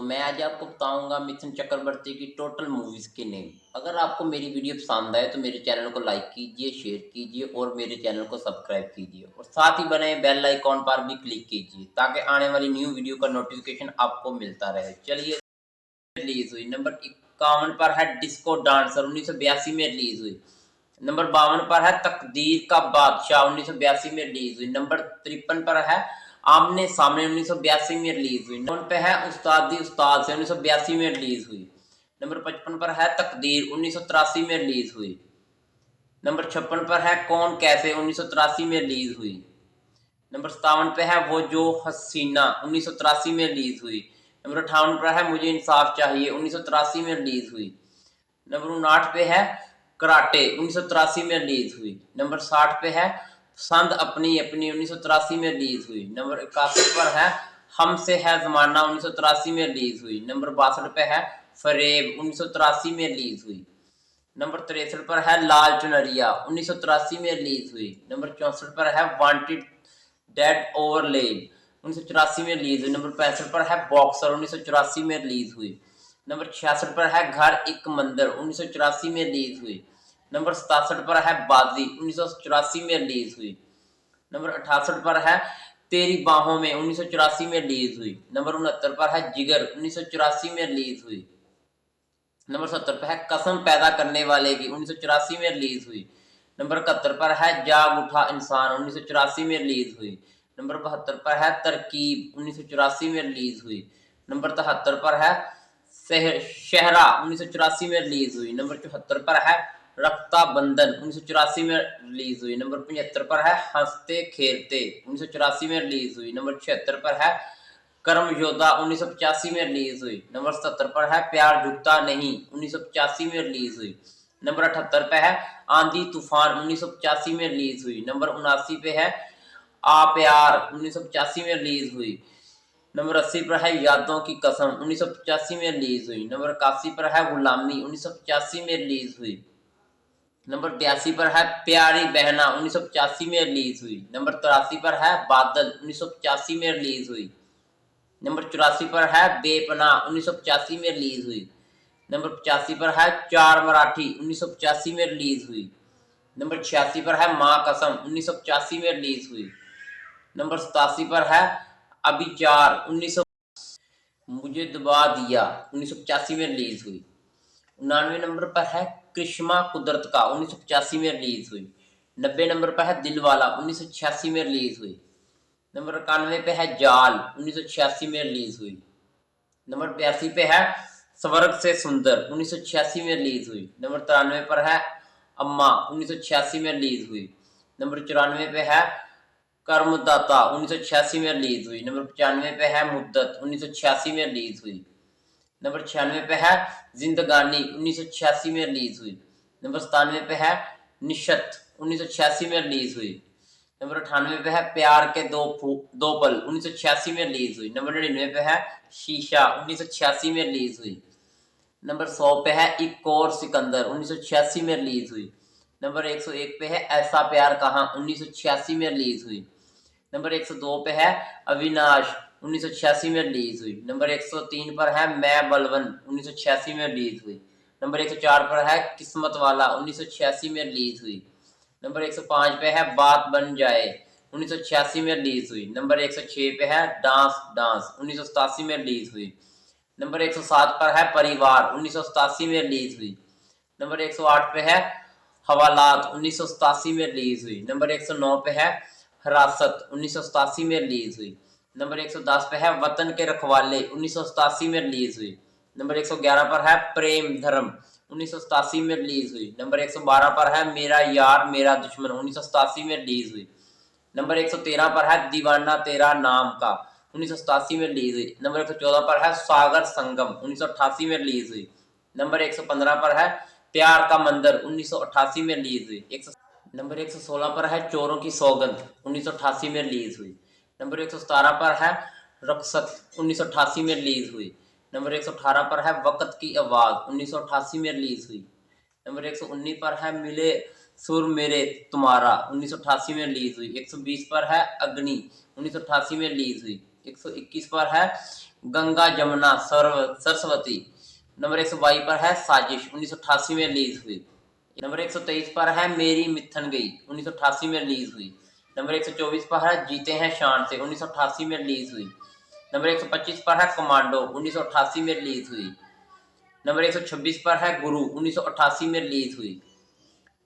मैं आज आपको बताऊंगा मिथुन चक्रवर्ती की टोटल मूवीज के नेम। अगर आपको मेरी वीडियो पसंद आए तो मेरे चैनल को लाइक कीजिए, शेयर कीजिए और मेरे चैनल को सब्सक्राइब कीजिए और साथ ही बने बेल आइकॉन पर भी क्लिक कीजिए ताकि आने वाली न्यू वीडियो का नोटिफिकेशन आपको मिलता रहे। चलिए, रिलीज हुई नंबर 51 पर है डिस्को डांसर 1982 में रिलीज हुई। नंबर 52 पर है तकदीर का बादशाह 1982 में रिलीज हुई। नंबर 53 पर है आमने सामने 1982 में रिलीज हुई। नंबर पे है उस्ताद दी उस्ताद से 1982 में रिलीज हुई। नंबर 55 पर है तकदीर 1983 में रिलीज हुई। नंबर 56 पर है कौन कैसे 1983 में रिलीज हुई। नंबर 57 पे है वो जो हसीना 1983 में रिलीज हुई। नंबर 58 पर है मुझे इंसाफ चाहिए 1983 में रिलीज हुई। नंबर 59 पे है कराटे 1983 में रिलीज हुई। नंबर 60 पे है संद अपनी अपनी 1983 में रिलीज हुई। नंबर 61 पर है हमसे है जमाना 1983 में रिलीज हुई। नंबर 62 पे है फरेब 1983 में रिलीज हुई। नंबर 63 पर है लाल चुनरिया 1983 में रिलीज हुई। नंबर 64 पर है वांटेड डेड ओवर लेन 1984 में रिलीज हुई। नंबर 65 पर है बॉक्सर 1984 में रिलीज हुई। नंबर 66 पर है घर एक मंदिर 1984 में रिलीज हुई। नंबर 67 पर है बाजी 1984 में रिलीज हुई। नंबर 68 पर है तेरी बाहों में 1984 में रिलीज हुई। नंबर 69 पर है जिगर 1984 में रिलीज हुई। नंबर 70 पर है कसम पैदा करने वाले की 1984 में रिलीज हुई। नंबर 71 पर है जाग उठा इंसान 1984 में रिलीज हुई। नंबर 72 पर है तरकीब 1984 में रिलीज हुई। नंबर 73 पर है शहरा 1984 में रिलीज हुई। नंबर 74 पर है रक्ता बंधन 1984 में रिलीज हुई। नंबर 75 पर है हंसते खेलते 1984 में रिलीज हुई। नंबर 76 पर है कर्म योद्धा 1985 में रिलीज हुई। नंबर 77 पर है प्यार झुकता नहीं 1985 में रिलीज हुई। नंबर 78 पे है आंधी तूफान 1985 में रिलीज हुई। नंबर 79 पे है आ प्यार 1985 में रिलीज हुई। नंबर 80 पर है यादों की कसम 1985 में रिलीज हुई। नंबर 81 पर है गुलामी 1985 में रिलीज हुई। नंबर 82 पर है प्यारी बहना 1985 में रिलीज हुई। नंबर 83 पर है बादल 1985 में रिलीज हुई। नंबर 84 पर है बेपनाह 1985 में रिलीज हुई। नंबर 85 पर है चार मराठी 1985 में रिलीज हुई। नंबर 86 पर है माँ कसम 1985 में रिलीज हुई। नंबर 87 पर है अभिचार 1900 मुझे दबा दिया 1985 में रिलीज हुई। 99 नंबर पर है कृष्मा कुदरत का 1985 में रिलीज हुई। 90 नंबर पर है दिलवाला 1986 में रिलीज हुई। नंबर 91 पे है जाल 1986 में रिलीज हुई। नंबर 82 पे है स्वर्ग से सुंदर 1986 में रिलीज हुई। नंबर 93 पर है अम्मा 1986 में रिलीज हुई। नंबर 94 पे है कर्मदाता 1986 में रिलीज हुई। नंबर 95 पे है मुद्दत 1986 में रिलीज हुई। नंबर 96 पे है जिंदगानी 1986 में रिलीज हुई। नंबर 97 पे है निशत 1986 में रिलीज हुई। नंबर 98 पे है प्यार के दो पल 1986 में रिलीज हुई। नंबर 99 पे है शीशा 1986 में रिलीज हुई। नंबर 100 पे है एक और सिकंदर 1986 में रिलीज हुई। नंबर 101 पे है ऐसा प्यार कहाँ 1986 में रिलीज हुई। नंबर 102 पे है अविनाश 1986 में रिलीज हुई। नंबर 103 पर है मैं बलवन 1986 में रिलीज हुई। नंबर 104 पर है किस्मत वाला 1986 में रिलीज हुई। नंबर 105 पे है बात बन जाए 1986 में रिलीज हुई। नंबर 106 पे है डांस डांस 1987 में रिलीज हुई। नंबर 107 पर है परिवार 1987 में रिलीज हुई। नंबर 108 पे है हवालात 1987 में रिलीज हुई। नंबर 109 पे है हिरासत 1987 में रिलीज हुई। नंबर 110 पे है वतन के रखवाले 1987 में रिलीज हुई। नंबर 111 पर है प्रेम धर्म 1987 में रिलीज हुई। नंबर 112 पर है मेरा यार मेरा दुश्मन 1987 में रिलीज हुई। नंबर 113 पर है दीवाना तेरा नाम का 1987 में रिलीज हुई। नंबर 114 पर है सागर संगम 1988 में रिलीज हुई। नंबर 115 पर है प्यार का मंदिर 1988 में रिलीज हुई। नंबर 116 पर है चोरों की सौगंध 1988 में रिलीज हुई। नंबर 117 पर है रक्षक 1988 में रिलीज हुई। नंबर 118 पर है वक्त की आवाज 1988 में रिलीज हुई। नंबर 119 पर है मिले सुर मेरे तुम्हारा 1988 में रिलीज हुई। 120 पर है अग्नि 1988 में रिलीज हुई। 121 पर है गंगा जमुना सरस्वती। नंबर 122 पर है साजिश, 1988 में रिलीज हुई। नंबर 123 पर है मेरी मिथन गई, 1988 में रिलीज हुई। नंबर 124 पर है जीते हैं शान से, 1988 में रिलीज हुई। नंबर 125 पर है कमांडो, 1988 में रिलीज हुई। नंबर 126 पर है गुरु, 1988 में रिलीज हुई।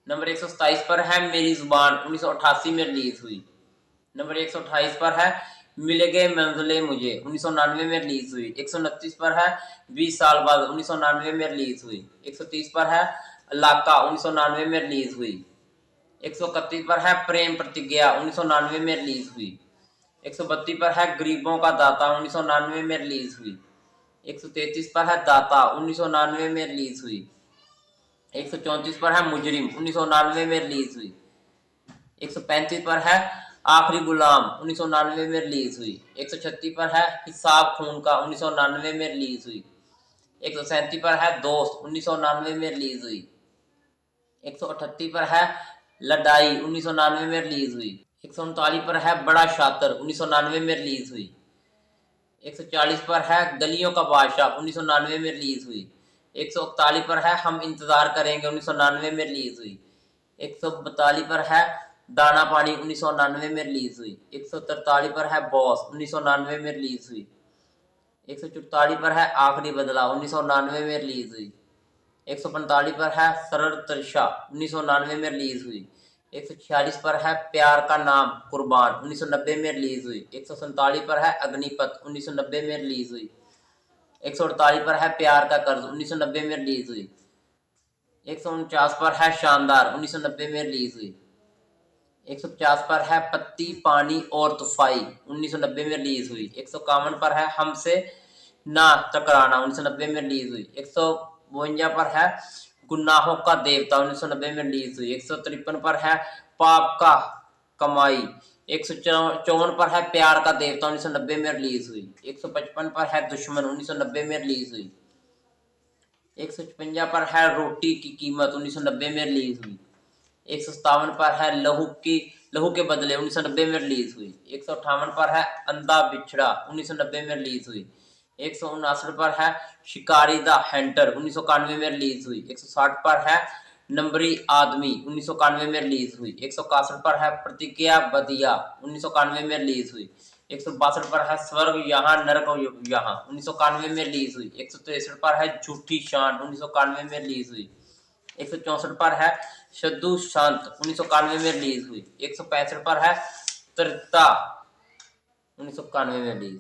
नंबर 127 पर है मेरी जुबान, 1988 में रिलीज हुई। नंबर 128 पर है मिल गए मंजिले मुझे, 1999 में रिलीज हुई। 129 पर है 20 साल बाद, 1999 में रिलीज हुई। 130 पर है इलाका, 1999 में रिलीज हुई। 131 पर है प्रेम प्रतिज्ञा, 1999 में रिलीज हुई। 132 पर है गरीबों का दाता, 1999 में रिलीज हुई। 133 पर है दाता, 1999 में रिलीज हुई। 134 पर है मुजरिम, 1999 में रिलीज हुई। 135 पर है आखिरी गुलाम, 1999 में रिलीज हुई। 136 पर है हिसाब खून का, 1999 में रिलीज हुई। 137 पर है दोस्त, 1999 में रिलीज हुई। 138 पर है लड़ाई, 1999 में रिलीज हुई। 139 पर है बड़ा शातिर, 1999 में रिलीज हुई। 140 पर है गलियों का बादशाह, 1999 में रिलीज हुई। 141 पर है हम इंतजार करेंगे, 1999 में रिलीज हुई। 142 पर है दाना पानी, 1999 में रिलीज हुई। 143 पर है बॉस, 1999 में रिलीज हुई। 144 पर है आखिरी बदला, 1999 में रिलीज हुई। 145 पर है सरल तृषा, 1999 में रिलीज हुई। 146 पर है प्यार का नाम कुर्बान, 1990 में रिलीज हुई। 147 पर है अग्निपथ, 1990 में रिलीज हुई। 148 पर है प्यार का कर्ज, 1990 में रिलीज हुई। 149 पर है शानदार, 1990 में रिलीज हुई। 150 पर है पत्ती पानी और तुफाई, 1990 में रिलीज हुई। 151 पर है हमसे ना टकराना, 1990 में रिलीज हुई। 152 पर है गुनाहों का देवता, 1990 में रिलीज हुई। 153 पर है पाप का कमाई। 154 पर है प्यार का देवता, 1990 में रिलीज हुई। 155 पर है दुश्मन, 1990 में रिलीज हुई। 156 पर है रोटी की कीमत, 1990 में रिलीज हुई। 157 पर है लहू के बदले, 1990 में रिलीज हुई। 158 पर है अंधा बिछड़ा, 1990 में रिलीज हुई। 159 पर है शिकारी द हंटर, 1991 में रिलीज हुई। 160 पर है नंबरी आदमी, 1991 में रिलीज हुई। 161 पर है प्रतिज्ञा बदिया, 1991 में रिलीज हुई। 162 पर है स्वर्ग यहाँ नरक यहाँ, 1991 में रिलीज हुई। 163 पर है झूठी शान, 1991 में रिलीज हुई। 164 पर है शद्दू शांत, 1991 में रिलीज हुई। 165 पर है त्रिता, 1991 में रिलीज।